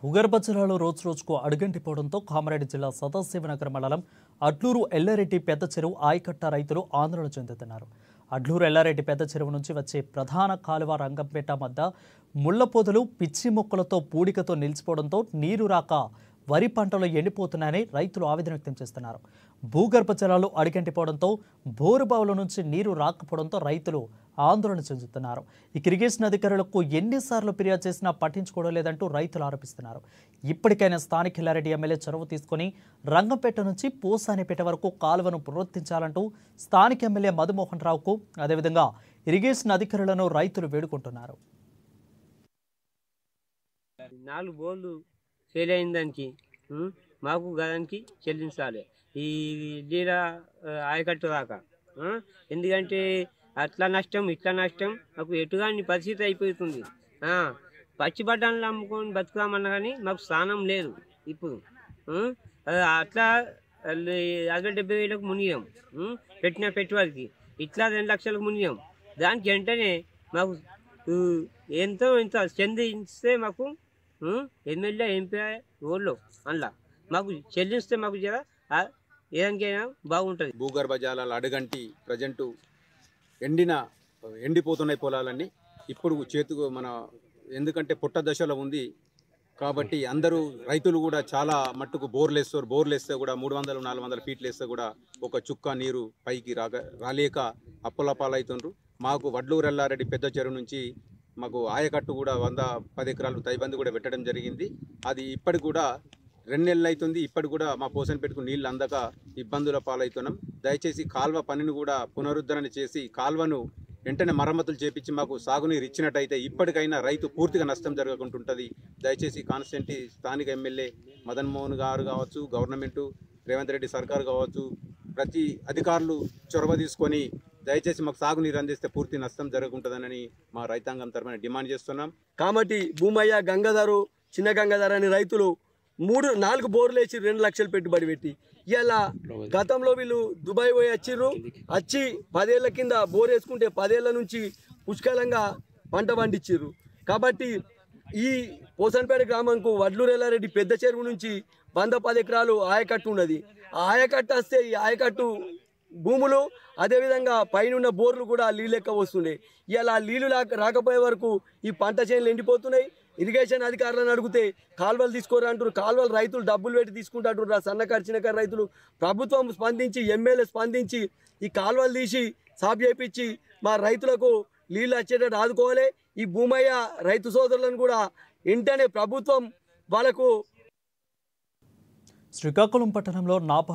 భూగర్భ జలాలు రోజురోజుకు అడుగంటిపోవడంతో కామారెడ్డి జిల్లా సదాశివనగర్ మండలం అడ్లూరు ఎల్లారెడ్డి పెద్ద చెరువు ఆయకట్ట రైతులు ఆందోళన చెందుతున్నారు. అడ్లూరు ఎల్లారెడ్డి పెద్ద చెరువు నుంచి వచ్చే ప్రధాన కాలువ రంగంపేట మధ్య ముళ్ల పొదలు పిచ్చి మొక్కలతో పూడికతో నిలిచిపోవడంతో నీరు రాక వరి పంటలు ఎండిపోతున్నాయని రైతులు ఆవేదన వ్యక్తం చేస్తున్నారు. భూగర్భ జలాలు అడుగంటిపోవడంతో బోరుబావుల నుంచి నీరు రాకపోవడంతో రైతులు ఆందోళన చెందుతున్నారు. ఈ ఇరిగేషన్ అధికారులకు ఎన్నిసార్లు ఫిర్యాదు చేసినా పట్టించుకోవడం లేదంటూ రైతులు ఆరోపిస్తున్నారు. ఇప్పటికైనా స్థానిక ఎల్లారెడ్డి ఎమ్మెల్యే చొరవ తీసుకుని రంగంపేట నుంచి పోసానిపేట వరకు కాలువను పునరుద్ధరించాలంటూ స్థానిక ఎమ్మెల్యే మధుమోహన్ రావుకు అదేవిధంగా ఇరిగేషన్ అధికారులను రైతులు వేడుకుంటున్నారు. 4 బోర్లు ఫెయిల్ అయిన దానికి మాకు గదానికి చెల్లించాలి ఈ నీళ్ళ ఆయకట్టు దాకా. ఎందుకంటే అట్లా నష్టం ఇట్లా నష్టం మాకు ఎటుగాని పరిస్థితి అయిపోతుంది. పచ్చి బడ్డాలను అమ్ముకొని బతుకుదామన్నా కానీ మాకు స్థానం లేదు. ఇప్పుడు అట్లా 70,000 మునిగాం, పెట్టిన పెట్టుబడికి ఇట్లా 2 లక్షలకు మునిగాం. దానికి వెంటనే మాకు ఎంతో ఇంత చెందిస్తే మాకు ఎమ్మెల్యే ఎంపీ ఊళ్ళో అందులో మాకు చెల్లిస్తే మాకు జర ఏదానికైనా బాగుంటుంది. భూగర్భ జలాలు అడుగంటి ప్రజెంటు ఎండిపోతున్నాయి పొలాలన్నీ. ఇప్పుడు చేతుకు ఎందుకంటే పుట్ట దశలో ఉంది కాబట్టి అందరూ రైతులు కూడా చాలా మట్టుకు బోర్లు వేస్తే కూడా 300-400 ఫీట్లు వేస్తే కూడా ఒక చుక్క నీరు పైకి రాలేక అప్పులపాలవుతుండ్రు. మాకు వడ్లూరు ఎల్లారెడ్డి పెద్ద చెరువు నుంచి మాకు ఆయకట్టు కూడా 110 ఎకరాలు తైబంది కూడా పెట్టడం జరిగింది. అది ఇప్పటికి కూడా 2 నెలలు అవుతుంది. ఇప్పటికి కూడా మా పోసనపేటకు నీళ్ళు అందక ఇబ్బందుల పాలవుతున్నాం. దయచేసి కాల్వ పనిని కూడా పునరుద్ధరణ చేసి కాల్వను వెంటనే మరమ్మతులు చేపించి మాకు సాగునీరు ఇచ్చినట్టయితే ఇప్పటికైనా రైతు పూర్తిగా నష్టం జరగకుంటుంటుంది. దయచేసి కాన్స్టిట్యూన్సీ స్థానిక ఎమ్మెల్యే మదన్ మోహన్ గారు కావచ్చు, గవర్నమెంటు రేవంత్ రెడ్డి సర్కారు కావచ్చు, ప్రతి అధికారులు చొరవ తీసుకొని దయచేసి మాకు సాగునీరు అందిస్తే పూర్తి నష్టం జరగకుంటుందని మా రైతాంగం తరఫున డిమాండ్ చేస్తున్నాం. కాబట్టి భూమయ్య, గంగాధరు, చిన్న గంగాధర్ అని రైతులు 3-4 బోర్లు వేసి 2 లక్షలు పెట్టుబడి పెట్టి ఇలా గతంలో వీళ్ళు దుబాయ్ పోయి వచ్చి 10 ఏళ్ల కింద బోర్ వేసుకుంటే 10 ఏళ్ల నుంచి పుష్కలంగా పంట పండించారు. కాబట్టి ఈ పోసన్పేట గ్రామంకు వడ్లూరు ఎల్లారెడ్డి పెద్ద చెరువు నుంచి 110 ఎకరాలు ఆయకట్టు ఉన్నది. ఆ ఆయకట్టు వస్తే ఈ ఆయకట్టు భూములు అదేవిధంగా పైన బోర్లు కూడా నీళ్ళు లెక్క వస్తున్నాయి. ఇలా నీళ్లు రాకపోయే వరకు ఈ పంట చేనులు ఎండిపోతున్నాయి. ఇరిగేషన్ అధికారులను అడిగితే కాలువలు తీసుకోరా అంటారు. కాలువలు రైతులు డబ్బులు పెట్టి తీసుకుంటారు. సన్నకారు చిన్నకారు రైతులు. ప్రభుత్వం స్పందించి, ఎమ్మెల్యే స్పందించి ఈ కాలువలు తీసి సాఫ్ చేయించి మా రైతులకు నీళ్ళు వచ్చేటట్టు ఆదుకోవాలి. ఈ భూమయ్య రైతు సోదరులను కూడా వెంటనే ప్రభుత్వం వాళ్ళకు శ్రీకాకుళం పట్టణంలో నాబార్డు